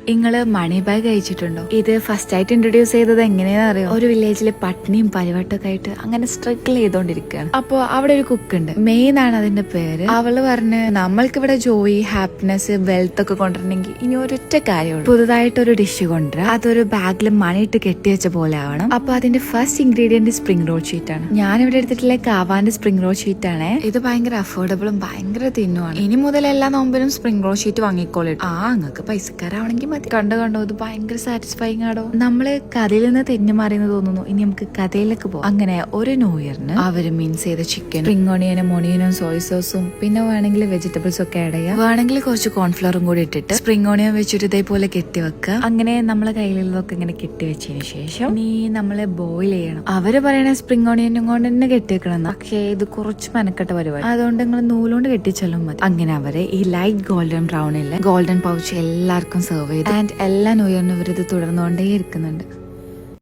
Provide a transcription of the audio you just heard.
നിങ്ങള് മണി ബാഗ് കഴിച്ചിട്ടുണ്ടോ? ഇത് ഫസ്റ്റ് ആയിട്ട് ഇൻട്രൊഡ്യൂസ് ചെയ്തത് എങ്ങനെയാണെന്ന് അറിയോ? ഒരു വില്ലേജില് പട്ടിണിയും പരിവട്ടൊക്കെ ആയിട്ട് അങ്ങനെ സ്ട്രഗിൾ ചെയ്തോണ്ടിരിക്കുകയാണ്. അപ്പൊ അവിടെ ഒരു കുക്ക് ഉണ്ട്, മെയിൻ ആണ് അതിന്റെ പേര്. അവള് പറഞ്ഞ് നമ്മൾക്ക് ഇവിടെ ജോയി, ഹാപ്പിനെസ്, വെൽത്ത് ഒക്കെ കൊണ്ടുവരണമെങ്കിൽ ഇനി ഒരൊറ്റ കാര്യമുള്ളൂ, പുതുതായിട്ടൊരു ഡിഷ് കൊണ്ടുവരാം. അതൊരു ബാഗിൽ മണിയിട്ട് കെട്ടിവെച്ച പോലെ ആവണം. അപ്പൊ അതിന്റെ first ingredient spring roll sheet ആണ്. ഞാനിവിടെ എടുത്തിട്ടുള്ള കാവാന്റെ സ്പ്രിംഗ് റോൾ ഷീറ്റ് ആണ്. ഇത് ഭയങ്കര അഫോർഡബിളും ഭയങ്കര തിന്നുമാണ്. ഇനി മുതൽ എല്ലാ നോമ്പിനും സ്പ്രിംഗ് റോൾ ഷീറ്റ് വാങ്ങിക്കോളൂ. നിങ്ങൾക്ക് പൈസക്കാരാവണമെങ്കിൽ മതി. കണ്ടോ ഇത് ഭയങ്കര സാറ്റിസ്ഫൈങ് ആണോ? നമ്മള് കഥയിൽ നിന്ന് തെഞ്ഞു മാറിയെന്ന് തോന്നുന്നു. ഇനി നമുക്ക് കഥയിലേക്ക് പോകാം. അങ്ങനെ ഒരു ന്യൂ ഇയറിന് അവര് മീൻസ് ചെയ്ത ചിക്കൻ, സ്പ്രിംഗ് ഓണിയനും ഒണിയനും സോയ് സോസും പിന്നെ വേണമെങ്കിൽ വെജിറ്റബിൾസ് ഒക്കെ ആഡ് ചെയ്യാം. വേണമെങ്കിൽ കുറച്ച് കോൺഫ്ലവറും കൂടി ഇട്ടിട്ട് സ്പ്രിംഗ് ഓണിയൻ വെച്ചിട്ട് ഇതേപോലെ കെട്ടി വെക്കുക. അങ്ങനെ നമ്മളെ കയ്യിലുള്ളതൊക്കെ ഇങ്ങനെ കെട്ടി വെച്ചതിന് ശേഷം ഇനി നമ്മള് ബോയിൽ ചെയ്യണം. അവര് പറയണ സ്പ്രിംഗ് ഓണിയനും കൊണ്ട് തന്നെ കെട്ടി വെക്കണം. പക്ഷേ ഇത് കുറച്ച് മെനക്കെട്ട പരിപാടി, അതുകൊണ്ട് നിങ്ങൾ നൂലുകൊണ്ട് കെട്ടിച്ചാലും മതി. അങ്ങനെ അവര് ഈ ലൈറ്റ് ഗോൾഡൻ ബ്രൗണില് ഗോൾഡൻ പൗച്ച് എല്ലാവർക്കും സെർവ് ചെയ്തു. ആൻഡ് എല്ലാ ന്യൂ ഇയറിനും ഇവരിത് തുടർന്നുകൊണ്ടേ ഇരിക്കുന്നുണ്ട്.